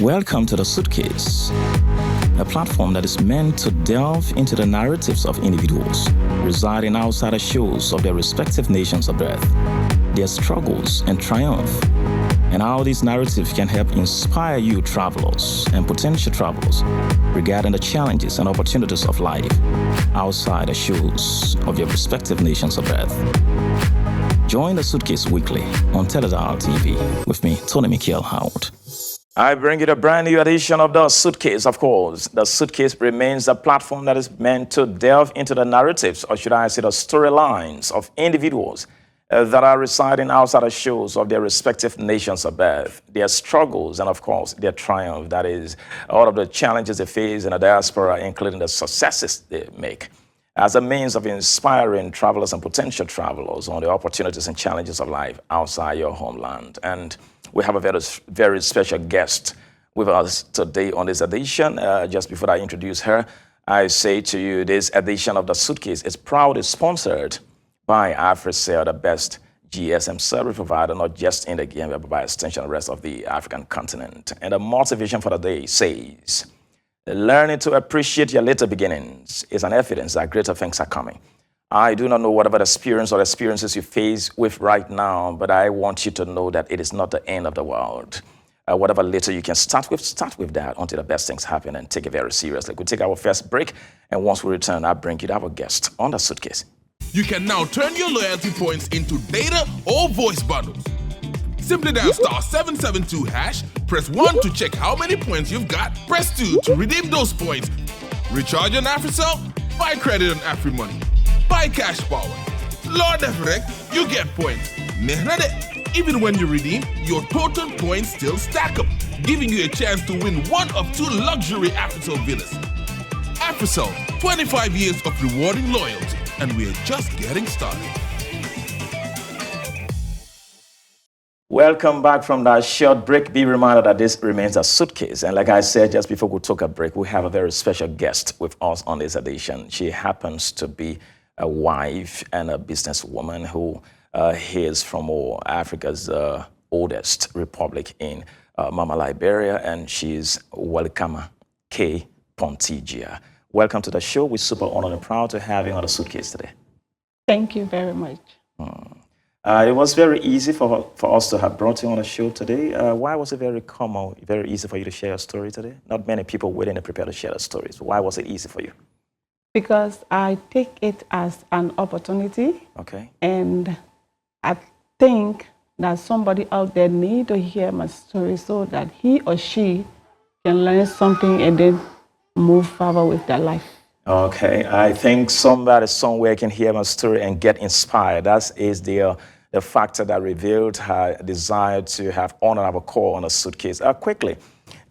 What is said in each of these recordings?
Welcome to the Suitcase, a platform that is meant to delve into the narratives of individuals residing outside the shores of their respective nations of birth, their struggles and triumph, and how these narratives can help inspire you travelers and potential travelers regarding the challenges and opportunities of life outside the shores of your respective nations of birth. Join the Suitcase weekly on Teledial TV with me, Tony Michael Howard. I bring you the brand new edition of the Suitcase, of course. The Suitcase remains a platform that is meant to delve into the narratives, or should I say the storylines of individuals that are residing outside the shores of their respective nations of birth, their struggles, and of course, their triumph. That is, all of the challenges they face in the diaspora, including the successes they make, as a means of inspiring travelers and potential travelers on the opportunities and challenges of life outside your homeland. And we have a very special guest with us today on this edition. Just before I introduce her, I say to you, this edition of the Suitcase is proudly sponsored by AfriCell, the best GSM service provider, not just in the Gambia, but by extension the rest of the African continent. And the motivation for the day says, learning to appreciate your little beginnings is an evidence that greater things are coming. I do not know whatever experience or experiences you face with right now, but I want you to know that it is not the end of the world. Whatever little you can start with that until the best things happen, and take it very seriously. We'll take our first break, and once we return, I'll bring you our guest on the Suitcase. You can now turn your loyalty points into data or voice bundles. Simply dial *772#, press 1 to check how many points you've got, press 2 to redeem those points. Recharge on AfriCell, buy credit on AfriMoney, buy cash power. Lord Efrek, you get points. Even when you redeem, your total points still stack up, giving you a chance to win one of 2 luxury AfriCell villas. AfriCell, 25 years of rewarding loyalty, and we're just getting started. Welcome back from that short break. Be reminded that this remains a Suitcase. And like I said, just before we took a break, we have a very special guest with us on this edition. She happens to be a wife and a businesswoman who hails from Africa's oldest republic in Mama Liberia, and she's Walikama K. Pontigia. Welcome to the show. We're super honored and proud to have you on the Suitcase today. Thank you very much. It was very easy for us to have brought you on the show today. Why was it very easy for you to share a story today? Not many people willing and prepared to share their stories. Why was it easy for you? Because I take it as an opportunity. Okay. And I think that somebody out there needs to hear my story so that he or she can learn something and then move forward with their life. Okay. I think somebody somewhere can hear my story and get inspired. That is the factor that revealed her desire to have honor our call on a Suitcase. Quickly,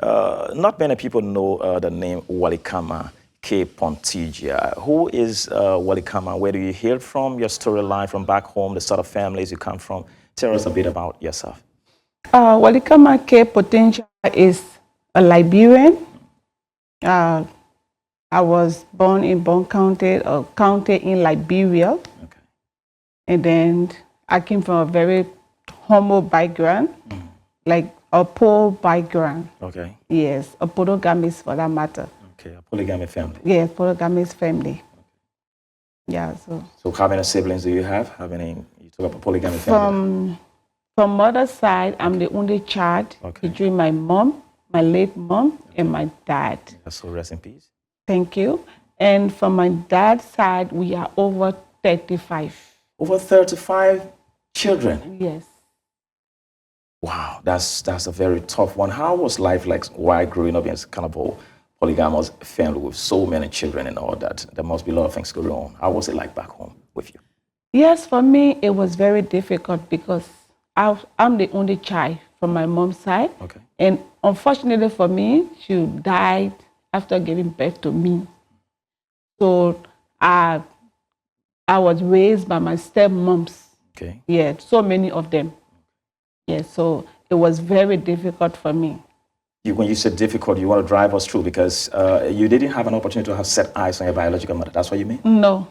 not many people know the name Walikama K. Pontigia. Who is Walikama? Where do you hail from? Your storyline from back home, the sort of families you come from. Tell us a bit about yourself. Walikama K. Pontigia is a Liberian. I was born in Bon County, a county in Liberia. Okay. And then I came from a very humble background, like a poor background. Okay. Yes, a polygamist for that matter. Okay, a polygamy family. Yes, polygamist family. Okay. Yeah, So how many siblings do you have? You talk about polygamy family? From mother's side, I'm the only child between my mom, my late mom, and my dad. So rest in peace. Thank you. And from my dad's side, we are over 35. Over 35 children? Yes. Wow, that's a very tough one. How was life like while growing up in kind of a polygamous family with so many children and all that? There must be a lot of things going on. How was it like back home with you? Yes, for me, it was very difficult because I'm the only child from my mom's side. Okay. And unfortunately for me, she died after giving birth to me. So I was raised by my stepmoms. Okay. Yeah, so many of them. Yeah, so it was very difficult for me. When you said difficult, you want to drive us through because you didn't have an opportunity to have set eyes on your biological mother. That's what you mean? No.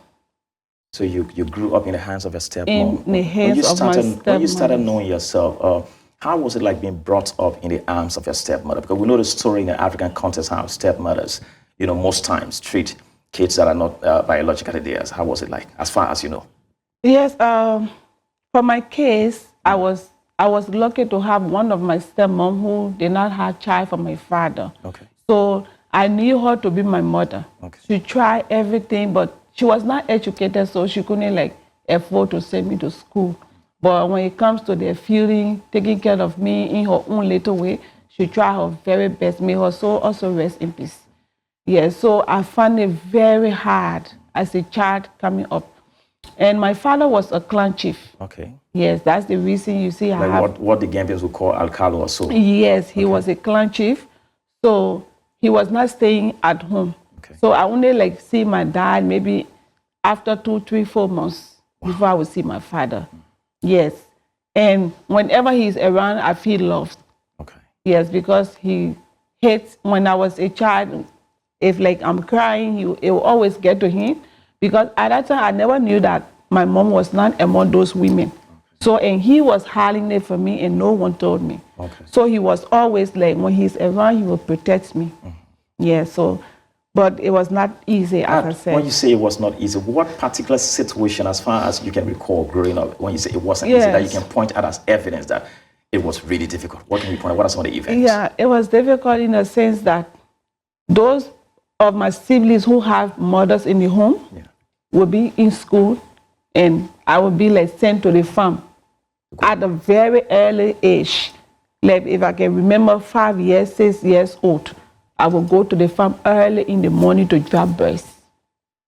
So you grew up in the hands of your stepmom. In the hands of my stepmom. When you started knowing yourself, how was it like being brought up in the arms of your stepmother? Because we know the story in the African context how stepmothers, most times treat kids that are not biologically theirs. How was it like, as far as you know? Yes, for my case, I was lucky to have one of my stepmom who did not have child from my father. Okay. So I knew her to be my mother. Okay. She tried everything, but she was not educated, so she couldn't afford to send me to school. But when it comes to their feeling, taking care of me in her own little way, she tried her very best. May her soul also rest in peace. Yes, so I found it very hard as a child coming up. And my father was a clan chief. Okay. Yes, that's the reason you see I have... what the Gambians would call Alcalo or so. Yes, he was a clan chief. So he was not staying at home. Okay. So I only see my dad maybe after 2, 3, 4 months before I would see my father. Yes. And whenever he's around, I feel loved. Okay. Yes, because he hates, when I was a child, if I'm crying, it will always get to him. Because at that time, I never knew that my mom was not among those women. Okay. So, and he was hiding it for me and no one told me. Okay. So he was always when he's around, he will protect me. Mm-hmm. Yeah, so, but it was not easy, as I said. When you say it was not easy, what particular situation, as far as you can recall growing up, when you say it wasn't easy, that you can point out as evidence that it was really difficult? What can you point out? What are some of the events? Yeah, it was difficult in the sense that those of my siblings who have mothers in the home would be in school, and I would be sent to the farm at a very early age. If I can remember 5 years, 6 years old, I would go to the farm early in the morning to drop birds.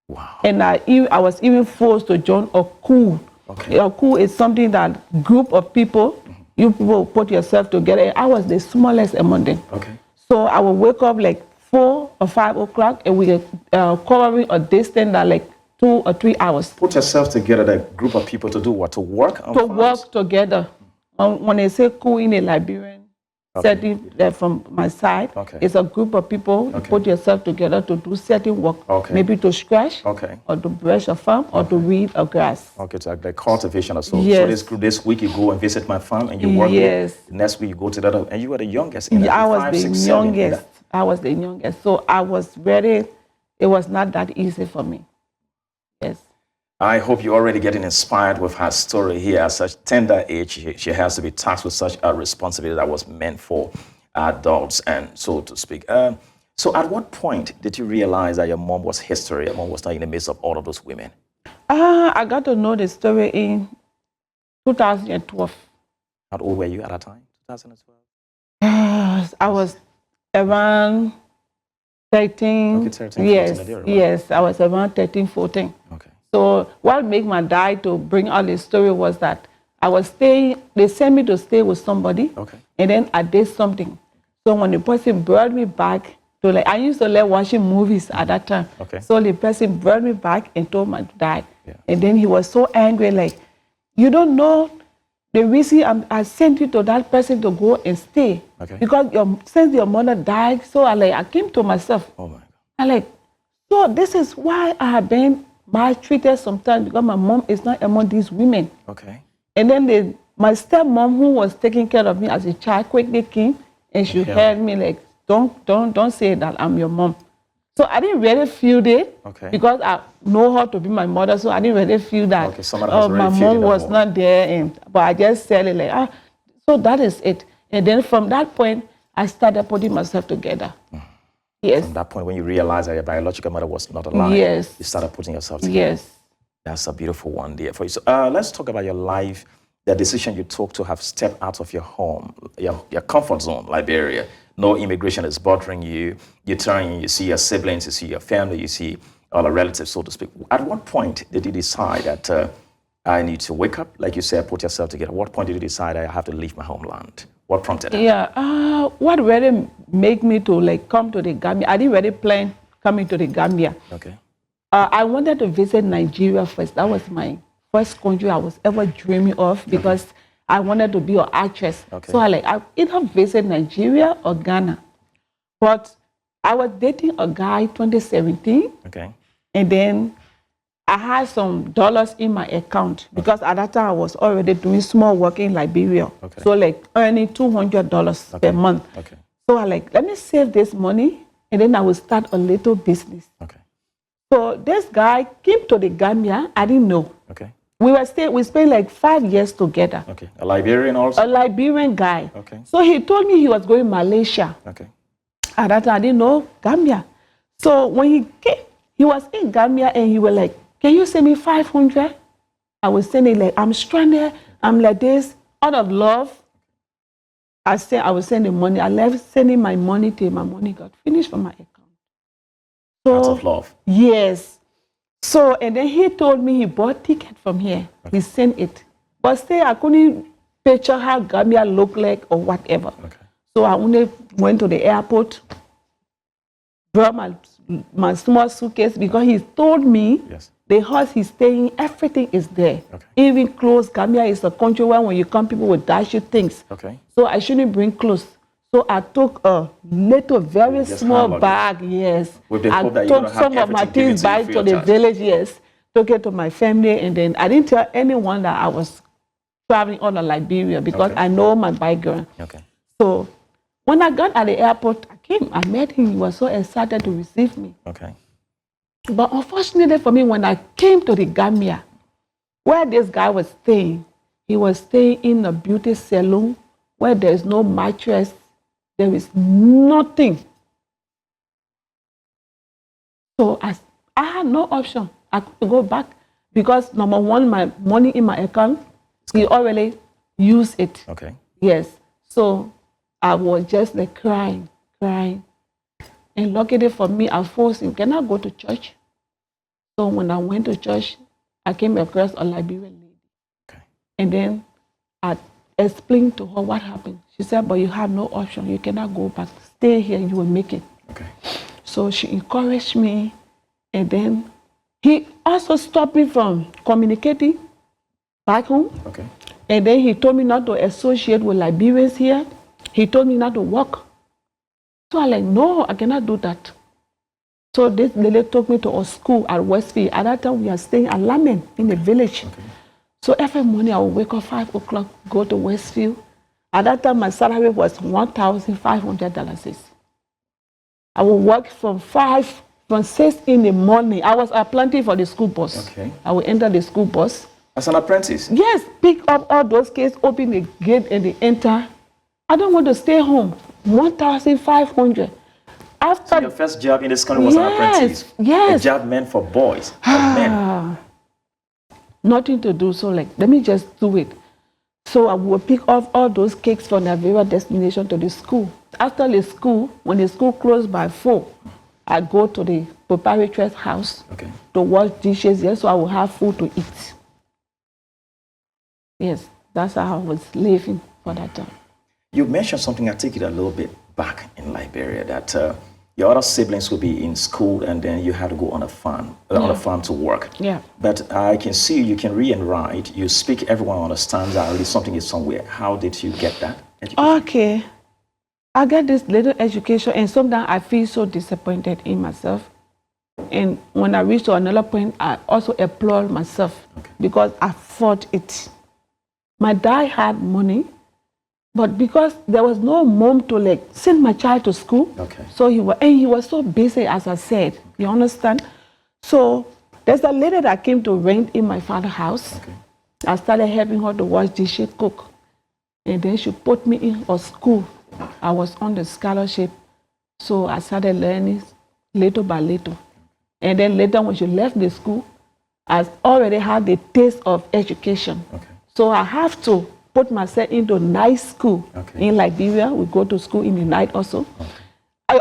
Wow. And I was even forced to join a coup. Okay. A coup is something that group of people, you people put yourself together. And I was the smallest among them. Okay. So I would wake up 4 or 5 o'clock, and we covering a distance that 2 or 3 hours. Put yourself together, that group of people to do what? To work on farms? Work together. When they say coup in a Liberian setting from my side, it's a group of people. You put yourself together to do certain work. Maybe to scratch, or to brush a farm, or to weed a grass. Okay, so like cultivation or so. Yes. So this week you go and visit my farm and you work there. The next week you go to the other, and you were the youngest. I was the youngest. I was the youngest. So I was it was not that easy for me. Yes. I hope you're already getting inspired with her story here. At such tender age, she has to be tasked with such a responsibility that was meant for adults, and so to speak. So at what point did you realize that your mom was history? Your mom was not in the midst of all of those women? I got to know the story in 2012. How old were you at that time, 2012? I was around 13. Okay, 13, yes, 14, right? Yes, I was around 13, 14. Okay. So what made my dad to bring out the story was that I was staying, they sent me to stay with somebody, and then I did something. So when the person brought me back to I used to like watching movies at that time. Okay. So the person brought me back and told my dad. Yeah. And then he was so angry, you don't know the reason I sent you to that person to go and stay. Okay. Because since your mother died, so I came to myself. Oh my God. So this is why I have been maltreated sometimes, because my mom is not among these women. Okay. And then my stepmom, who was taking care of me as a child, quickly came and she heard me don't say that I'm your mom. So I didn't really feel it because I know her to be my mother. So I didn't really feel that my mom was not there. But I just said it so that is it. And then from that point, I started putting myself together. Yes. From that point, when you realized that your biological mother was not alive, you started putting yourself together. Yes. That's a beautiful one there for you. So let's talk about your life, the decision you took to have stepped out of your home, your comfort zone, Liberia. No immigration is bothering you. You turn, you see your siblings, you see your family, you see all the relatives, so to speak. At what point did you decide that I need to wake up, like you said, put yourself together? At what point did you decide I have to leave my homeland? What prompted that? Yeah, what really made me to come to the Gambia? I didn't really plan coming to the Gambia. Okay. I wanted to visit Nigeria first. That was my first country I was ever dreaming of because I wanted to be an actress. Okay. So I either visit Nigeria or Ghana. But I was dating a guy 2017. Okay. And then I had some dollars in my account because at that time I was already doing small work in Liberia. Okay. So like earning $200 per month. Okay. So I like, let me save this money and then I will start a little business. Okay. So this guy came to the Gambia. I didn't know. Okay. We spent like 5 years together. Okay. A Liberian also? A Liberian guy. Okay. So he told me he was going to Malaysia. Okay. At that time, I didn't know Gambia. So when he came, he was in Gambia and he was like, can you send me 500? I was sending like, I'm stranded. I'm like this. Out of love, I was sending money. I left sending my money till my money got finished from my account. So, out of love? Yes. So, and then he told me he bought ticket from here. Okay. He sent it. But still, I couldn't picture how Gambia looked like or whatever. Okay. So I only went to the airport, brought my small suitcase because he told me the house he's staying, everything is there. Okay. Even clothes. Gambia is a country where when you come, people will dash you things. Okay. So I shouldn't bring clothes. So I took a little, very small bag, I took some of my things back to the village, took it to my family, and then I didn't tell anyone that I was traveling out of Liberia because I know my background. Okay. So when I got at the airport, I met him. He was so excited to receive me. Okay. But unfortunately for me, when I came to the Gambia, where this guy was staying, he was staying in a beauty salon where there's no mattress, there is nothing. So I had no option. I couldn't go back because number one, my money in my account, he already used it. Okay. Yes. So I was just like crying. And luckily for me, I forced him, can I go to church? So when I went to church, I came across a Liberian lady. Okay. And then I explained to her what happened. She said, but you have no option. You cannot go back. Stay here, you will make it. Okay. So she encouraged me. And then he also stopped me from communicating back home. Okay. And then he told me not to associate with Liberians here. He told me not to work. So I'm like, no, I cannot do that. So this lady took me to a school at Westfield. At that time, we are staying at Lamen in the village. Okay. So every morning, I would wake up 5 o'clock, go to Westfield. At that time, my salary was $1,500. I would work from 6 in the morning. I was applying for the school bus. Okay. I would enter the school bus. As an apprentice? Yes, pick up all those kids, open the gate and they enter. I don't want to stay home. 1,500. After so your first job in this country was an apprentice? Yes. A job meant for boys, for men? Nothing to do, so like, let me just do it. So I would pick up all those cakes from the various destination to the school. After the school, when the school closed by 4, I go to the proprietor's house to wash dishes, so I will have food to eat. Yes, that's how I was living for that time. You mentioned something, I take it a little bit back in Liberia, that your other siblings will be in school and then you had to go on a farm, to work. Yeah. But I can see you can read and write, you speak, everyone understands that at least something is somewhere. How did you get that education? Okay. I got this little education and sometimes I feel so disappointed in myself. And when I reach to another point, I also applaud myself because I fought it. My dad had money, but because there was no mom to like send my child to school, so he was so busy, as I said, you understand? So there's a lady that came to rent in my father's house. I started helping her to wash dishes, cook. And then she put me in a school. I was on the scholarship, so I started learning little by little. And then later when she left the school, I already had the taste of education. So I have to put myself into night school in Liberia. We go to school in the night also.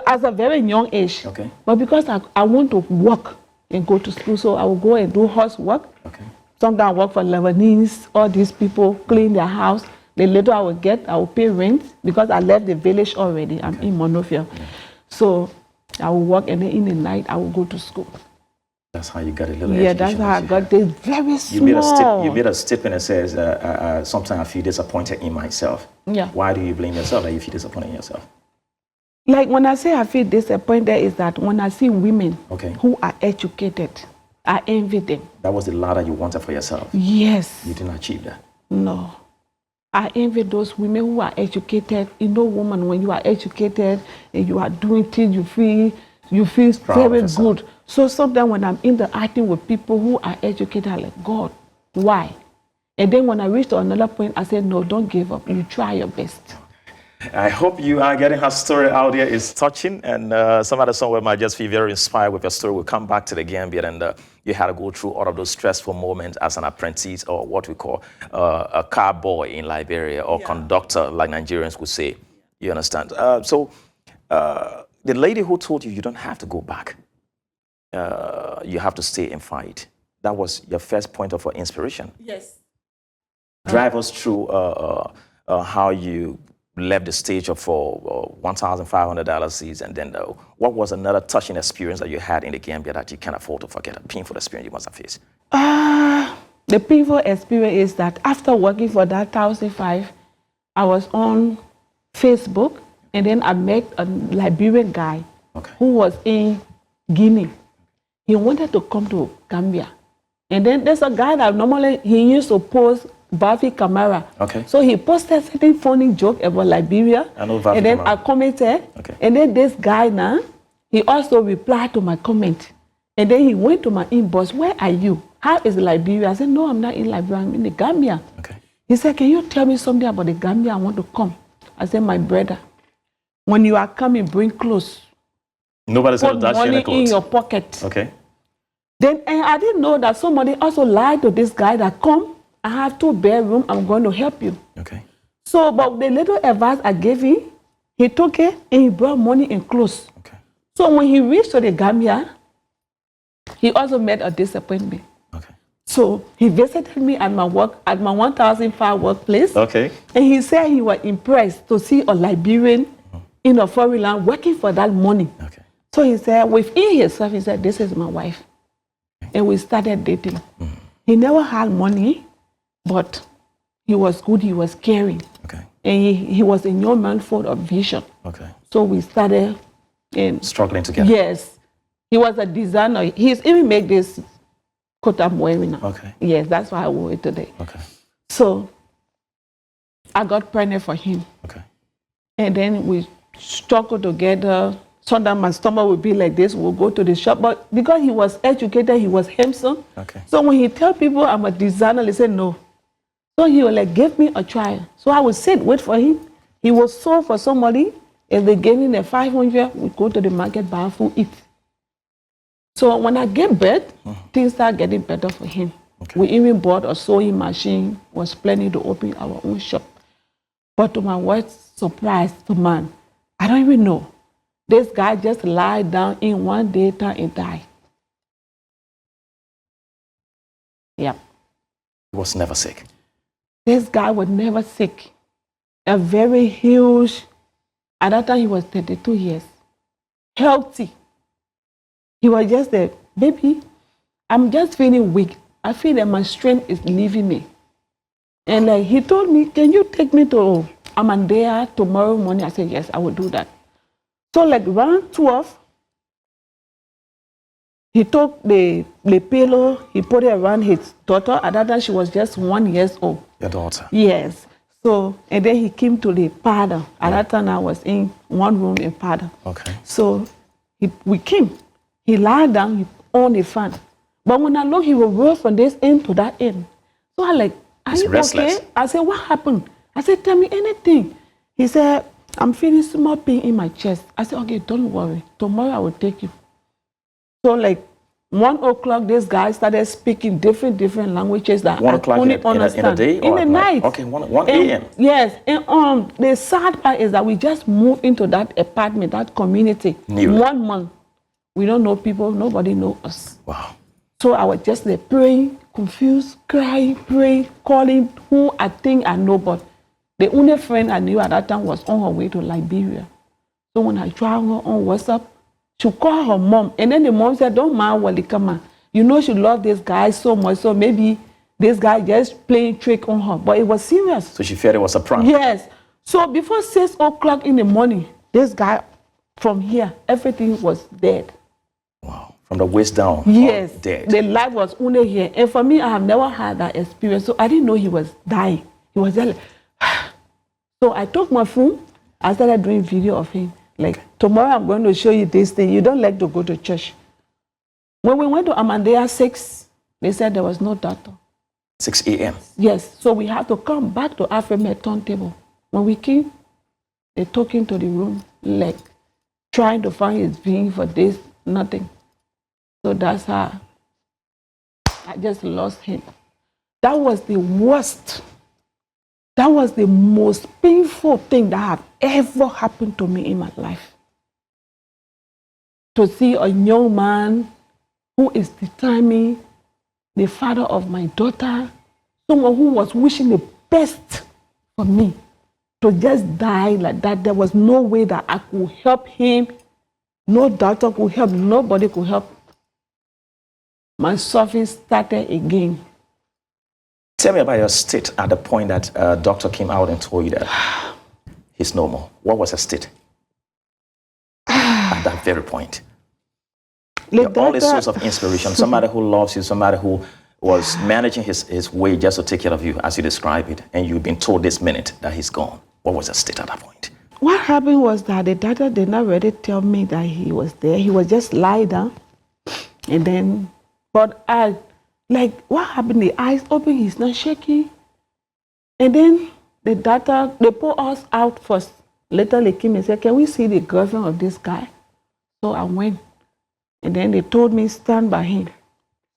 As a very young age. But because I want to work and go to school, so I will go and do housework. Sometimes I work for Lebanese, all these people clean their house. The little I will pay rent because I left the village already. I'm in Monrovia. So I will work and then in the night I will go to school. That's how you got a little education. Yeah, that's how I got this very small. You made a statement that says, sometimes I feel disappointed in myself. Yeah. Why do you blame yourself that you feel disappointed in yourself? Like when I say I feel disappointed is that when I see women who are educated, I envied them. That was the ladder you wanted for yourself? Yes. You didn't achieve that? No. I envy those women who are educated. You know, woman, when you are educated and you are doing things, you feel very good. So sometimes when I'm interacting with people who are educated, I'm like, God, why? And then when I reach to another point, I said, no, don't give up. You try your best. I hope you are getting her story out there. It's touching, and somebody somewhere might just feel very inspired with your story. We'll come back to the Gambia, and you had to go through all of those stressful moments as an apprentice, or what we call a car boy in Liberia, or conductor, like Nigerians would say. You understand? So the lady who told you don't have to go back, you have to stay and fight, that was your first point of inspiration. Yes. Drive us through how you left the stage of $1,500 seeds, and then what was another touching experience that you had in the Gambia that you can't afford to forget, a painful experience you must have faced? The painful experience is that after working for that 1,500, I was on Facebook, and then I met a Liberian guy who was in Guinea. He wanted to come to Gambia. And then there's a guy that normally he used to post Buffy Camara. So he posted certain funny joke about Liberia. I know Buffy and then Camara. I commented. And then this guy now, he also replied to my comment. And then he went to my inbox, where are you? How is Liberia? I said, no, I'm not in Liberia, I'm in the Gambia. He said, can you tell me something about the Gambia? I want to come. I said, my brother, when you are coming, bring clothes. Nobody's going to dash money you in your pocket. Okay. Then I didn't know that somebody also lied to this guy that come, I have 2 bedrooms, I'm going to help you. Okay. So, but the little advice I gave him, he took it and he brought money and clothes. Okay. So when he reached to the Gambia, he also met a disappointment. Okay. So he visited me at my work, at my 1,005 workplace. Okay. And he said he was impressed to see a Liberian in a foreign land working for that money. Okay. So he said, within himself, he said, this is my wife. And we started dating. He never had money, but he was good, he was caring. Okay. And he was a young man full of vision. Okay. So we started struggling together. Yes. He was a designer. He's even made this coat I'm wearing now. Okay. Yes, that's why I wore it today. Okay. So I got pregnant for him. Okay. And then we struggled together. Sometimes my stomach would be like this. We'll go to the shop. But because he was educated, he was handsome. Okay. So when he tell people I'm a designer, they say no. So he would like give me a trial. So I would sit, wait for him. He was sold for somebody. If they gave him the 500, we go to the market, buy food, eat. So when I gave birth, things started getting better for him. Okay. We even bought a sewing machine, was planning to open our own shop. But to my worst surprise, to man, I don't even know. This guy just lied down in one daytime and died. Yep. He was never sick. This guy was never sick. A very huge, at that time he was 32 years. Healthy. He was just a baby. I'm just feeling weak. I feel that my strength is leaving me. And he told me, can you take me to Amandea tomorrow morning? I said, yes, I will do that. So around 12, he took the pillow, he put it around his daughter. At that time, she was just 1 year old. Your daughter? Yes. So, and then he came to the parlor. At that time, I was in one room in parlor. Okay. So we came. He lied down, he on the fan. But when I look, he will roll from this end to that end. So I like, are you okay? I said, what happened? I said, tell me anything. He said, I'm feeling small pain in my chest. I said, okay, don't worry. Tomorrow I will take you. So 1 o'clock, this guy started speaking different languages that 1 o'clock only understand. In the day? In the night. Okay, 1 a.m. Yes. And the sad part is that we just moved into that apartment, that community. New. 1 month. We don't know people. Nobody knows us. Wow. So I was just there praying, confused, crying, praying, calling who I think I know, but the only friend I knew at that time was on her way to Liberia. So when I tried her on WhatsApp, she called her mom. And then the mom said, don't mind Walikama. You know she loved this guy so much, so maybe this guy just playing trick on her. But it was serious. So she felt it was a prank? Yes. So before 6 o'clock in the morning, this guy from here, everything was dead. Wow. From the waist down? Yes, dead. the life was only here. And for me, I have never had that experience. So I didn't know he was dying. He was just like, so I took my phone. I started doing video of him. Like, tomorrow I'm going to show you this thing. You don't like to go to church. When we went to Amandea 6, they said there was no doctor. 6 a.m.? Yes. So we had to come back to Afrimed turntable. When we came, they took him to the room, like, trying to find his being for this, nothing. So that's how I just lost him. That was the worst. That was the most painful thing that had ever happened to me in my life. To see a young man who is determined, the father of my daughter, someone who was wishing the best for me, to just die like that. There was no way that I could help him. No doctor could help. Nobody could help. My suffering started again. Tell me about your state at the point that a doctor came out and told you that he's normal. What was your state at that very point? You're all a source of inspiration, somebody who loves you, somebody who was managing his way just to take care of you, as you describe it, and you've been told this minute that he's gone. What was your state at that point? What happened was that the doctor did not really tell me that he was there. He was just lying down. And then, but what happened? The eyes open, he's not shaking. And then the doctor, they pulled us out first. Later they came and said, can we see the girlfriend of this guy? So I went. And then they told me, stand by him.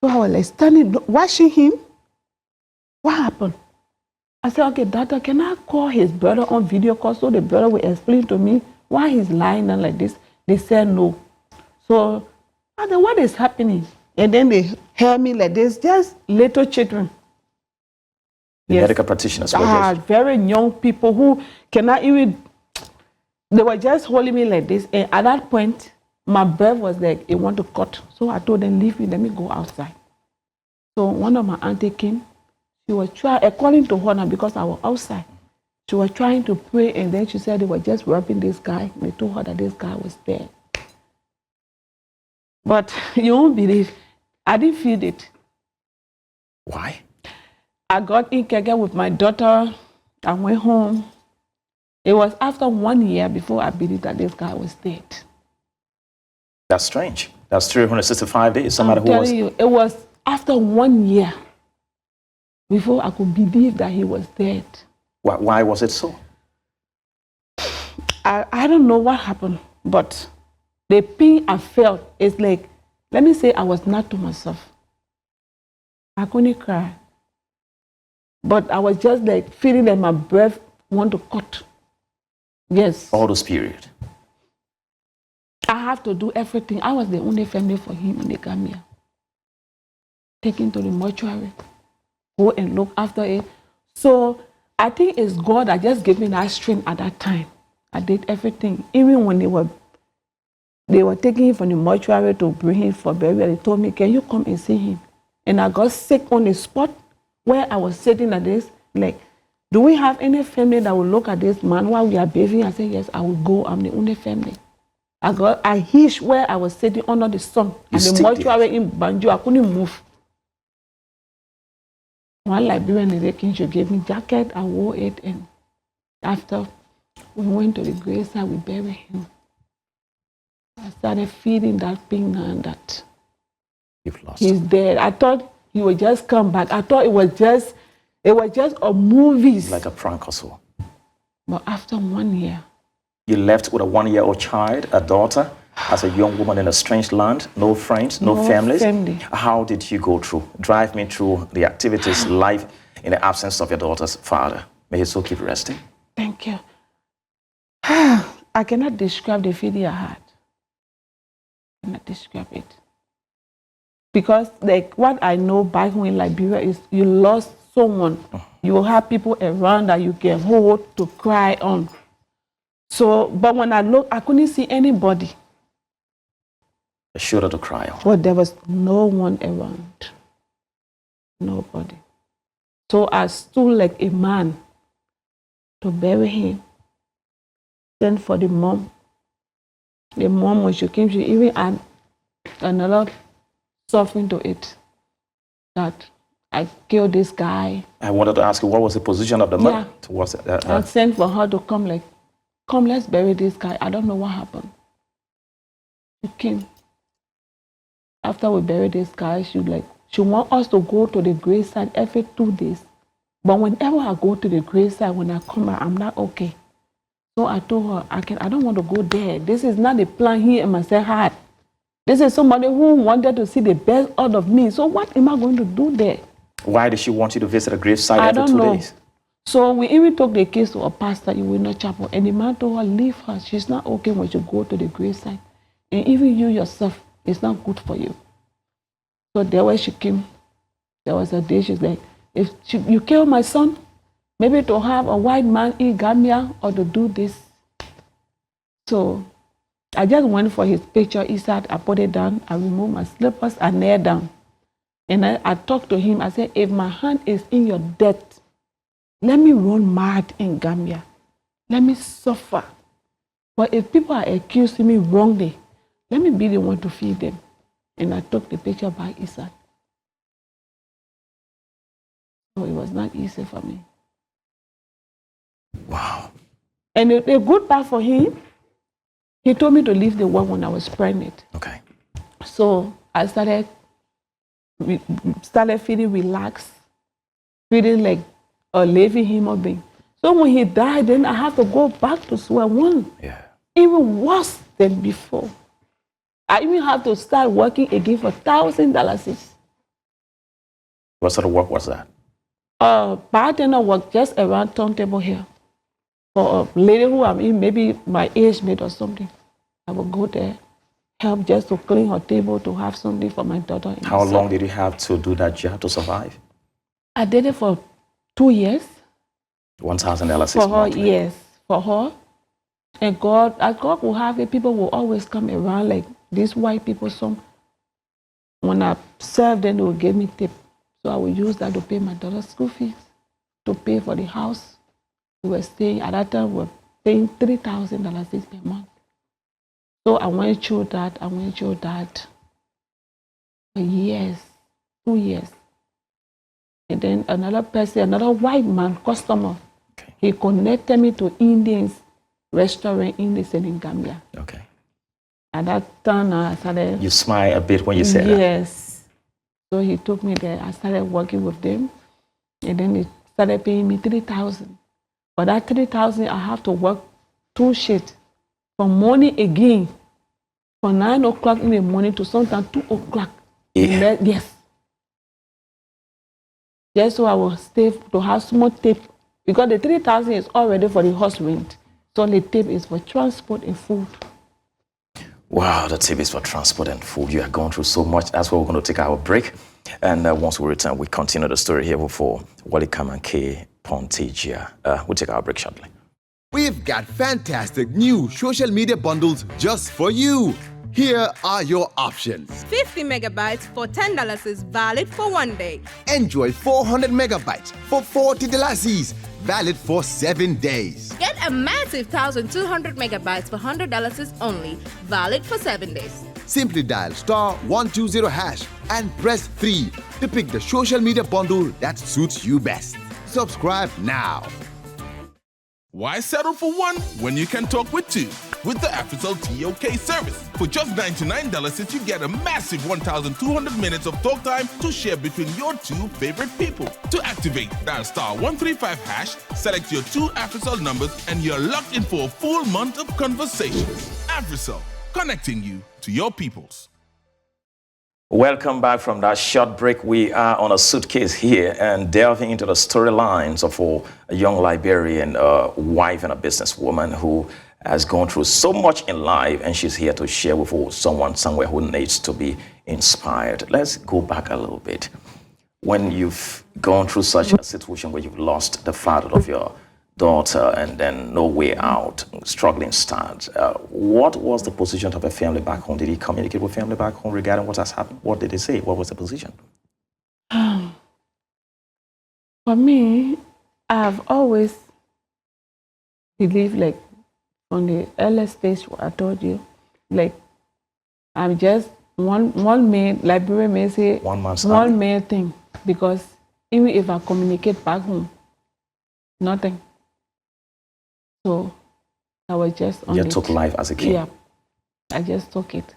So I was like standing, watching him. What happened? I said, okay, doctor, can I call his brother on video call so the brother will explain to me why he's lying down like this? They said no. So I said, what is happening? And then they heard me like this, just little children. The medical practitioners were just... very young people who cannot even, they were just holding me like this. And at that point, my breath was like, it want to cut. So I told them, leave me, let me go outside. So one of my auntie came. She was trying, according to her now, because I was outside, she was trying to pray, and then she said they were just robbing this guy. They told her that this guy was dead. But you won't believe, I didn't feel it. Why? I got in Kenya with my daughter. I went home. It was after 1 year before I believed that this guy was dead. That's strange. That's 365 days. Somebody who was... you, it was after 1 year before I could believe that he was dead. Why was it so? I don't know what happened, but the pain I felt is like, let me say I was not to myself. I couldn't cry. But I was just like feeling that my breath want to cut. Yes. All those periods. I have to do everything. I was the only family for him in the Gambia. Take him to the mortuary. Go and look after it. So I think it's God that just gave me that strength at that time. I did everything. Even when they were taking him from the mortuary to bring him for burial, they told me, can you come and see him? And I got sick on the spot where I was sitting at this, like, do we have any family that will look at this man while we are bathing? I said, yes, I will go. I'm the only family. I hitched where I was sitting under the sun. And the mortuary in Banjo, I couldn't move. One Liberian lady, she gave me jacket, I wore it, and after we went to the graveside, we buried him. I started feeling that pain now that he's dead. I thought he would just come back. I thought it was just a movie. Like a prank or so. But after 1 year. You left with a 1-year-old child, a daughter, as a young woman in a strange land, no friends, no families. How did you go through? Drive me through the activities, life in the absence of your daughter's father. May his soul keep resting. Thank you. I cannot describe the feeling I had. I cannot describe it. Because like what I know back home in Liberia is you lost someone. You will have people around that you can hold to cry on. So, but when I looked, I couldn't see anybody. A shoulder to cry on. But there was no one around. Nobody. So I stood like a man to bury him. Then for the mom. The mom, when she came, she even had another suffering to it, that I killed this guy. I wanted to ask you, what was the position of the mother towards it? I sent for her to come, like, come, let's bury this guy. I don't know what happened. She came. After we buried this guy, she want us to go to the graveside every 2 days. But whenever I go to the graveside, when I come back, I'm not okay. So I told her, I don't want to go there. This is not the plan he and myself had. This is somebody who wanted to see the best out of me. So what am I going to do there? Why did she want you to visit a gravesite every 2 days? So we even took the case to a pastor in Winner Chapel, and the man told her, leave her. She's not okay when you go to the gravesite. And even you yourself, it's not good for you. So there when she came, there was a day she's like, if you kill my son, maybe to have a white man in Gambia or to do this. So I just went for his picture. He said, I put it down, I removed my slippers, I knelt down. And I talked to him. I said, if my hand is in your death, let me run mad in Gambia. Let me suffer. But if people are accusing me wrongly, let me be the one to feed them. And I took the picture by Isaac. So it was not easy for me. Wow. And the good part for him, he told me to leave the work when I was pregnant. Okay. So I started feeling relaxed, feeling like a living human being. So when he died, then I had to go back to square one. Yeah. Even worse than before. I even had to start working again for $1,000. What sort of work was that? Bartender work just around turntable here. For a lady who maybe my age mate or something. I would go there, help just to clean her table, to have something for my daughter. How long did you have to do that job to survive? I did it for 2 years. $1,000 for her, monthly. yes, for her. And God will have it. People will always come around, like these white people. Some, when I served them, they will give me tip. So I will use that to pay my daughter's school fees, to pay for the house. We were staying, at that time, we were paying $3,000 per month. So I went through that for years, 2 years. And then another person, another white man, customer, he connected me to Indians restaurant in the in Gambia. Okay. At that time, I started. You smile a bit when you say that. Yes. So he took me there. I started working with them, and then he started paying me $3,000. For that $3,000, I have to work 2 shifts from morning again, from 9 o'clock in the morning to sometimes 2 o'clock. Yeah. Yes. Just so I will stay to have small tip, because the $3,000 is already for the house rent. So the tip is for transport and food. Wow, the tip is for transport and food. You are going through so much. That's why we're going to take our break. And once we return, we continue the story here for Wally Kamanke Pontigia. We'll take our break shortly. We've got fantastic new social media bundles just for you. Here are your options. 50 megabytes for $10 is valid for 1 day. Enjoy 400 megabytes for $40, valid for 7 days. Get a massive 1,200 megabytes for $100 only, valid for 7 days. Simply dial *120# and press 3 to pick the social media bundle that suits you best. Subscribe now. Why settle for one when you can talk with two? With the AfriCell TOK service. For just $99, you get a massive 1,200 minutes of talk time to share between your 2 favorite people. To activate, dial *135#, select your 2 AfriCell numbers, and you're locked in for a full month of conversations. AfriCell, connecting you to your peoples. Welcome back from that short break. We are on a suitcase here and delving into the storylines of a young Liberian wife and a businesswoman who has gone through so much in life, and she's here to share with someone somewhere who needs to be inspired. Let's go back a little bit. When you've gone through such a situation where you've lost the father of your daughter and then no way out, struggling start, what was the position of a family back home? Did he communicate with family back home regarding what has happened? What did they say? What was the position? For me, I've always believed, like, on the early stage, I told you, like, I'm just one man, Liberian may say, one man thing, because even if I communicate back home, nothing. So I was just on it. You took life as a kid? Yeah, I just took it.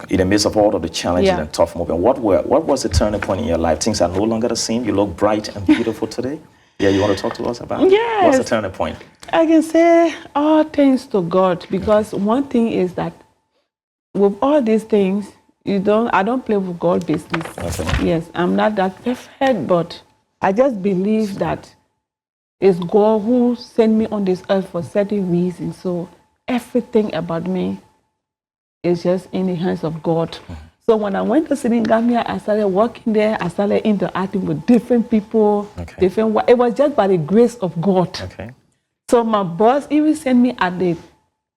In the midst of all of the challenges and tough moments, what was the turning point in your life? Things are no longer the same. You look bright and beautiful today. Yeah, you want to talk to us about it? Yes. What's the turning point? I can say all thanks to God, because one thing is that with all these things, I don't play with God business. Okay. Yes, I'm not that perfect, but I just believe that it's God who sent me on this earth for certain reasons. So everything about me is just in the hands of God. So when I went to Senegambia, I started working there. I started interacting with different people. Okay. It was just by the grace of God. Okay. So my boss even sent me at the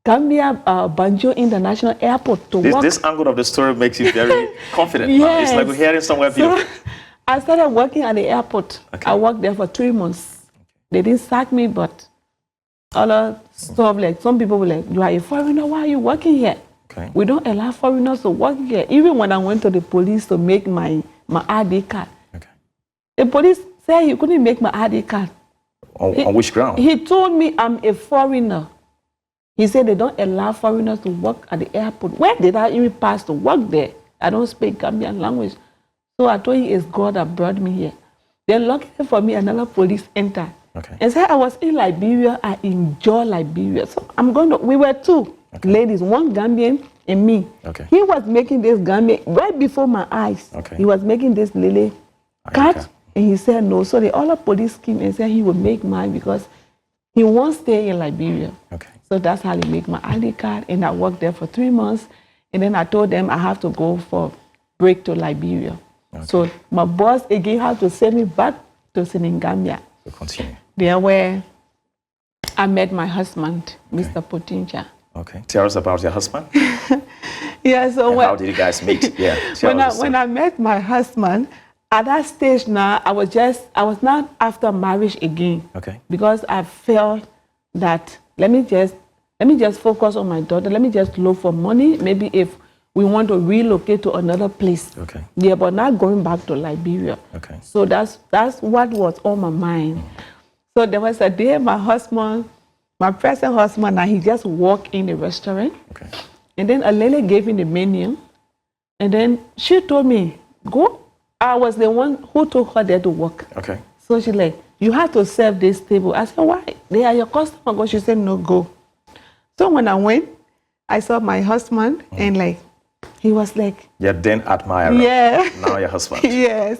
Gambia Banjo International Airport to work. This angle of the story makes you very confident. Yes. Now. It's like we're hearing somewhere beautiful. So I started working at the airport. Okay. I worked there for 3 months. They didn't sack me, but other stuff, like some people were like, you are a foreigner, why are you working here? Okay. We don't allow foreigners to work here. Even when I went to the police to make my ID card, Okay. the police said he couldn't make my ID card. On which ground? He told me I'm a foreigner. He said they don't allow foreigners to work at the airport. Where did I even pass to work there? I don't speak Gambian language. So I told him it's God that brought me here. Then luckily for me, another police entered. Okay. And said I was in Liberia. I enjoy Liberia. So we were two ladies, one Gambian and me. Okay. He was making this Gambian right before my eyes. Okay. He was making this lily cat, and he said no. So the other police came and said he would make mine because he won't stay in Liberia. Okay. So that's how he made my ID card, and I worked there for 3 months. And then I told them I have to go for break to Liberia. Okay. So my boss again had to send me back to Senegambia. To continue. There where I met my husband, Mr. Potinja. Okay. Tell us about your husband. Yeah. So how did you guys meet? Yeah. When I met my husband, at that stage now, I was not after marriage again. Okay. Because I felt that let me just focus on my daughter. Let me just look for money. Maybe if we want to relocate to another place. Okay. Yeah, but not going back to Liberia. Okay. So that's what was on my mind. So there was a day my present husband, and he just walked in the restaurant. Okay. And then a lady gave him the menu. And then she told me, go. I was the one who took her there to work. Okay. So she's like, you have to serve this table. I said, why? They are your customer. Go. She said, no, go. So when I went, I saw my husband and like, he was like. Your then admirer. Yeah. Now your husband. Yes.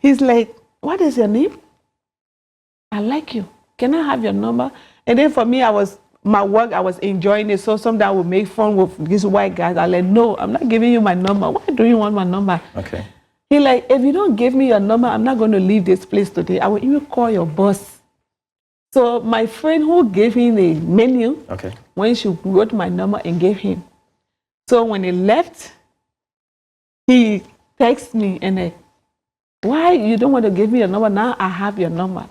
He's like, what is your name? I like you. Can I have your number? And then for me, I was enjoying it. So sometimes I would make fun with these white guys. I like, no, I'm not giving you my number. Why do you want my number? Okay. He like, if you don't give me your number, I'm not going to leave this place today. I will even call your boss. So my friend who gave him the menu, okay, when she wrote my number and gave him. So when he left, he texted me and like, why you don't want to give me your number? Now I have your number.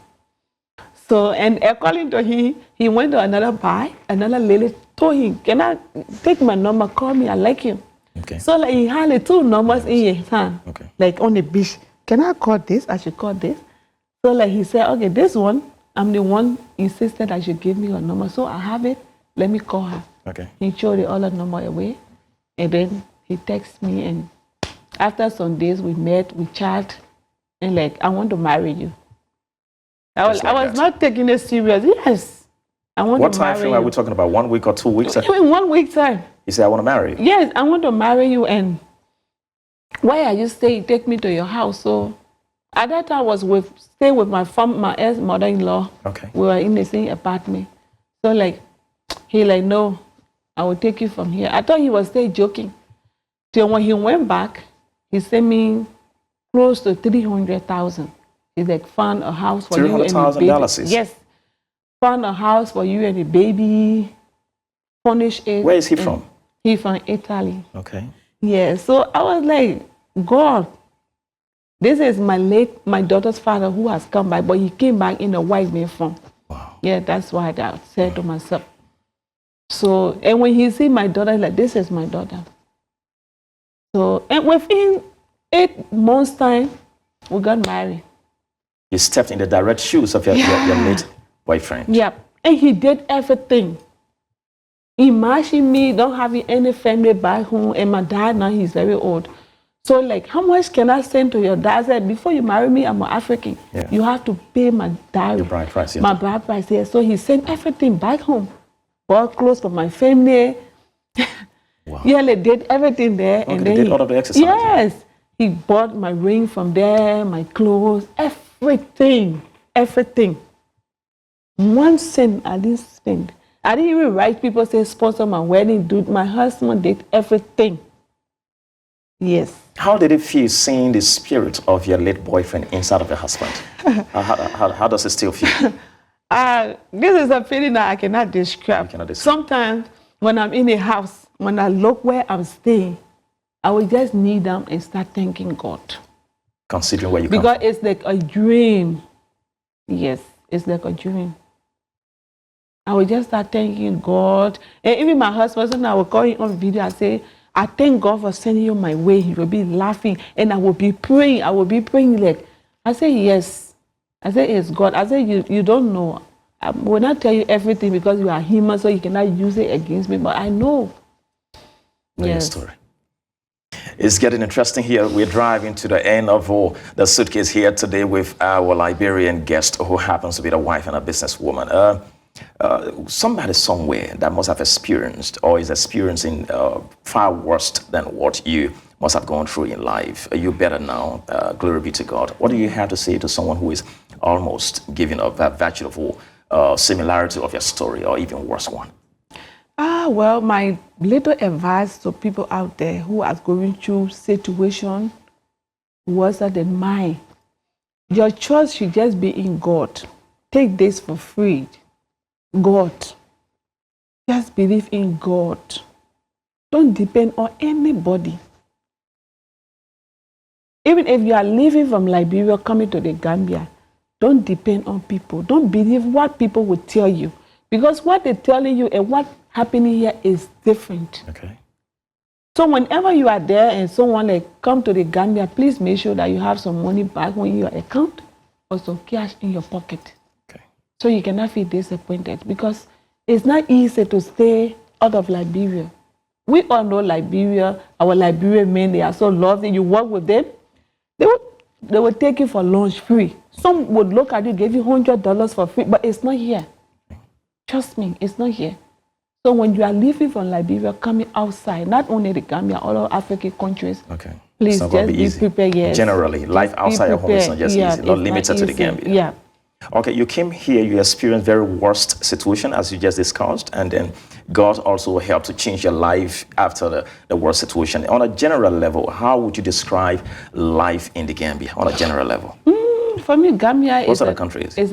So, and according to him, he went to another bar, another lady told him, can I take my number, call me, I like you. Okay. So like he had the 2 numbers in his hand, okay, like on the beach. Can I call this? I should call this. So like he said, okay, this one, I'm the one insisted I should give me your number. So I have it, let me call her. Okay. He threw the other number away. And then he texted me, and after some days we met, we chat, and like, I want to marry you. I was not taking it serious. Yes, I want to marry you. What time frame are we talking about? 1 week or 2 weeks? In 1 week time. He said, I want to marry you. Yes, I want to marry you, and why are you staying? Take me to your house. So at that time I was stay with my ex-mother-in-law. Okay. We were in the same apartment. So like, he like, no, I will take you from here. I thought he was still joking. Till when he went back, he sent me close to $300,000. He's like, found a house for you and the baby. $300,000? Yes. Found a house for you and the baby. Furnish it. Where is he from? He's from Italy. Okay. Yeah. So I was like, God, this is my daughter's father who has come back, but he came back in a white man form. Wow. Yeah, that's why I said to myself. So, and when he see my daughter, he's like, this is my daughter. So, and within 8 months' time, we got married. You stepped in the direct shoes of your late boyfriend. Yeah, and he did everything. Imagine me not having any family back home, and my dad now, he's very old. So like, how much can I send to your dad? I said, before you marry me, I'm an African. Yeah. You have to pay my dowry. Your bride price, yes. My bride price, yes. So he sent everything back home. Bought clothes for my family. Wow. Yeah, they did everything there. Okay, and they then did all of the exercise. Yes. He bought my ring from there, my clothes, everything. Everything. 1 cent I didn't spend. I didn't even write people say sponsor my wedding, dude. My husband did everything. Yes. How did it feel seeing the spirit of your late boyfriend inside of your husband? How does it still feel? This is a feeling that I cannot describe. You cannot describe. Sometimes when I'm in a house, when I look where I'm staying, I will just kneel down and start thanking God. Considering where you come Because from. it's like a dream. Yes, it's like a dream. I will just start thanking God. And even my husband, sometimes I will call him on video and say, I thank God for sending you my way. He will be laughing and I will be praying. I will be praying like, I say, yes. I say, it's God. I say, you don't know. I will not tell you everything because you are human, so you cannot use it against me, but I know. Yes. Story. It's getting interesting here. We're driving to the end of the Suitcase here today with our Liberian guest who happens to be the wife and a businesswoman. Somebody somewhere that must have experienced or is experiencing far worse than what you must have gone through in life. Are you better now? Glory be to God. What do you have to say to someone who is almost giving up that virtue of similarity of your story or even worse one? Well, my little advice to people out there who are going through situation worse than mine. Your trust should just be in God. Take this for free. God. Just believe in God. Don't depend on anybody. Even if you are leaving from Liberia, coming to the Gambia, don't depend on people. Don't believe what people will tell you. Because what they're telling you and what's happening here is different. Okay. So whenever you are there and someone like come to the Gambia, please make sure that you have some money back in your account or some cash in your pocket. Okay. So you cannot feel disappointed because it's not easy to stay out of Liberia. We all know Liberia, our Liberian men, they are so lovely. You work with them, they will take you for lunch free. Some would look at you, give you $100 for free, but it's not here. Trust me, it's not here. So when you are leaving from Liberia, coming outside, not only the Gambia, all of African countries, okay. please just be prepared. Yes. Generally, life outside your home is not just easy, not limited to the Gambia. Yeah. Okay, you came here, you experienced very worst situation as you just discussed, and then God also helped to change your life after the worst situation. On a general level, how would you describe life in the Gambia on a general level? For me, Gambia is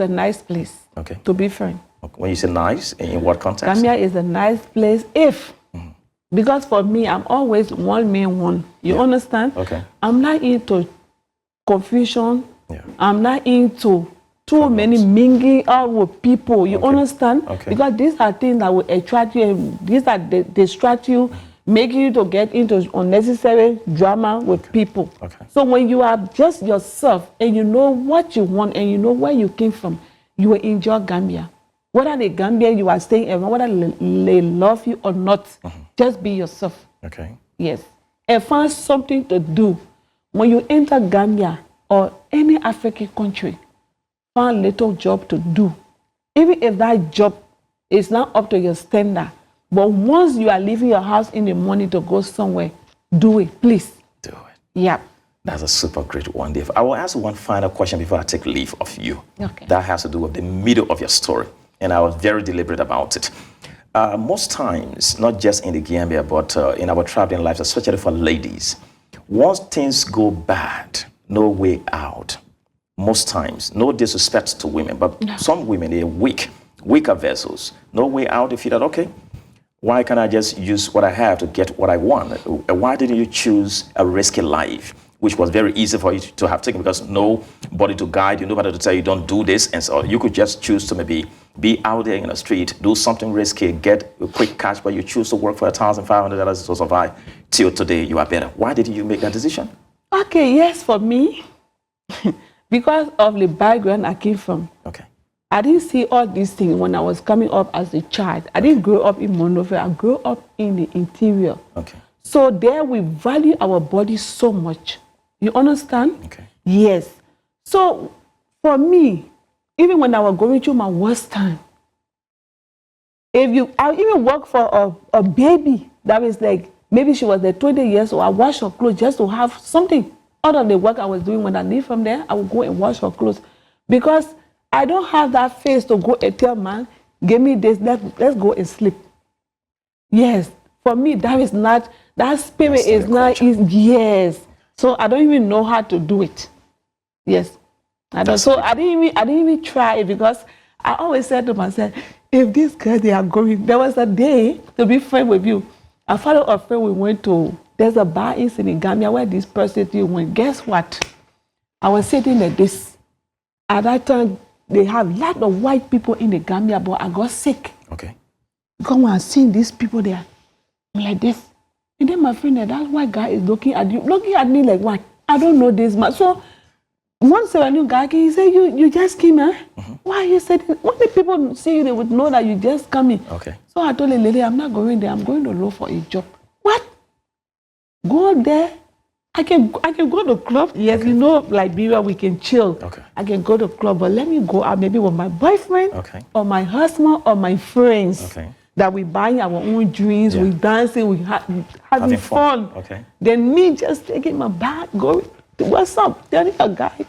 a nice place. Okay. To be frank. Okay. When you say nice, in what context? Gambia is a nice place because for me, I'm always one man, one. You understand? Okay. I'm not into confusion. Yeah. I'm not into too many mingling out with people. You understand? Okay. Because these are things that will attract you, and these are distract you, making you to get into unnecessary drama with people. Okay. So when you are just yourself and you know what you want and you know where you came from, you will enjoy Gambia. Whether the Gambian you are staying around, whether they love you or not, just be yourself. Okay. Yes. And find something to do. When you enter Gambia or any African country, find a little job to do. Even if that job is not up to your standard, but once you are leaving your house in the morning to go somewhere, do it, please. Do it. Yeah. That's a super great one, Dave. I will ask one final question before I take leave of you. Okay. That has to do with the middle of your story. And I was very deliberate about it. Most times, not just in the Gambia, but in our traveling lives, especially for ladies, once things go bad, no way out. Most times, no disrespect to women, but some women, they're weaker vessels. No way out. They feel that, okay, why can't I just use what I have to get what I want? Why didn't you choose a risky life, which was very easy for you to have taken because nobody to guide you, nobody to tell you don't do this. And so you could just choose to maybe be out there in the street, do something risky, get a quick cash, but you choose to work for $1,500 to survive till today you are better. Why did you make that decision? Okay, yes, for me, because of the background I came from. Okay. I didn't see all these things when I was coming up as a child. I didn't grow up in Monrovia. I grew up in the interior. Okay. So there we value our body so much. You understand? Okay. Yes. So for me, even when I was going through my worst time, I even work for a baby that was like, maybe she was like 20 years old. I wash her clothes just to have something. Out of the work I was doing when I leave from there, I would go and wash her clothes. Because I don't have that face to go and tell man, give me this, let's go and sleep. Yes, for me, that is not, that spirit is not, yes. So I don't even know how to do it. Yes. I didn't even try it because I always said to myself, if these girls, they are going, there was a day to be friend with you. I followed a friend, we went to, there's a bar in Senegambia where this prostitute went. Guess what? I was sitting at this. At that time, they have a lot of white people in the Gambia, but I got sick. Okay. Because when I seen these people there, I'm like this. And then my friend, that white guy is looking at me like what? I don't know this man. So once a new guy came, he said, you just came, huh? Why you said, when the people see you, they would know that you just coming. Okay. So I told the lady, I'm not going there. I'm going to look for a job. What? Go there. I can go to club. Yes, okay. You know, Liberia, we can chill. Okay. I can go to club, but let me go out maybe with my boyfriend, okay, or my husband, or my friends. Okay. That we buying our own drinks, we dancing, we having fun. Okay. Then me just taking my bag, going, what's up? Telling a guy,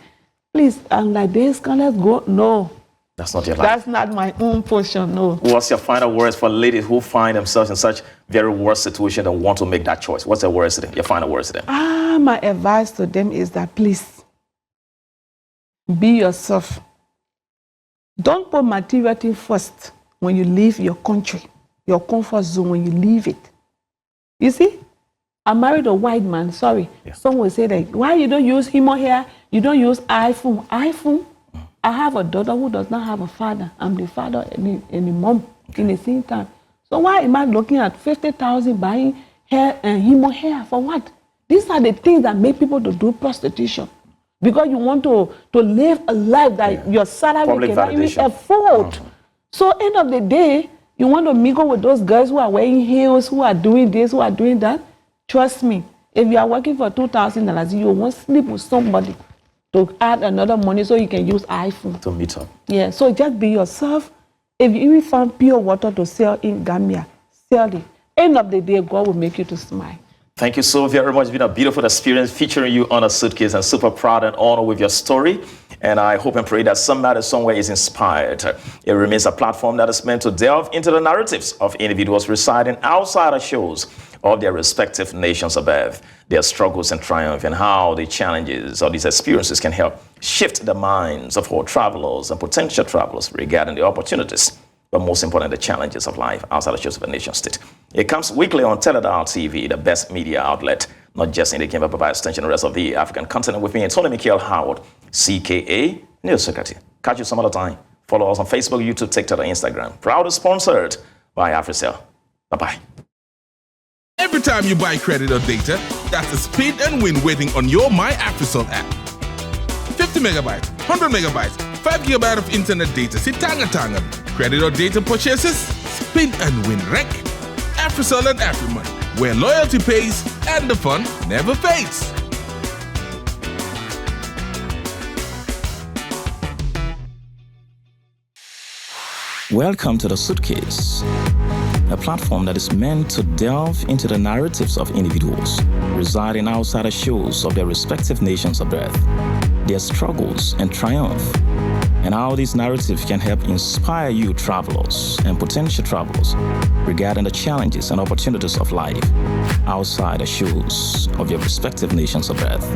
please, I'm like this, let's go. No. That's not your life. That's not my own portion, no. What's your final words for ladies who find themselves in such very worst situation and want to make that choice? What's your words to them? Your final words to them? My advice to them is that please, be yourself. Don't put material thing first when you leave your country, your comfort zone, when you leave it. You see, I married a white man, sorry. Yeah. Some will say that, why you don't use him or here? You don't use iPhone. iPhone? I have a daughter who does not have a father. I'm the father and the mom in the same time. So why am I looking at 50,000 buying hair and hemo hair for what? These are the things that make people to do prostitution. Because you want to live a life that your salary cannot even afford. So end of the day, you want to mingle with those girls who are wearing heels, who are doing this, who are doing that. Trust me, if you are working for $2,000, you won't sleep with somebody to add another money so you can use iPhone. To meet up. Yeah, so just be yourself. If you even find pure water to sell in Gambia, sell it. End of the day, God will make you to smile. Thank you so very much. It's been a beautiful experience featuring you on a Suitcase, and super proud and honored with your story. And I hope and pray that somebody somewhere is inspired. It remains a platform that is meant to delve into the narratives of individuals residing outside the shores of their respective nations above, their struggles and triumph, and how the challenges of these experiences can help shift the minds of all travelers and potential travelers regarding the opportunities, but most important, the challenges of life outside the shores of a nation state. It comes weekly on Teledar TV, the best media outlet, not just in the Kenya, but by extension the rest of the African continent. With me, Tony Michael Howard, CKA News Secretary. Catch you some other time. Follow us on Facebook, YouTube, TikTok, and Instagram. Proudly sponsored by AfriCell. Bye-bye. Every time you buy credit or data, that's a spin and win waiting on your My AfriCell app. 50 megabytes, 100 megabytes, 5 gigabytes of internet data. Sitanga tanga. Credit or data purchases, spin and win rec. AfriCell and AfriMoney, where loyalty pays and the fun never fades. Welcome to the Suitcase, a platform that is meant to delve into the narratives of individuals residing outside the shores of their respective nations of birth, their struggles and triumph, and how these narratives can help inspire you travelers and potential travelers regarding the challenges and opportunities of life outside the shores of your respective nations of birth.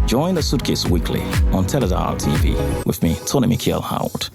Join the Suitcase weekly on Teledar TV with me, Tony Michael Howard.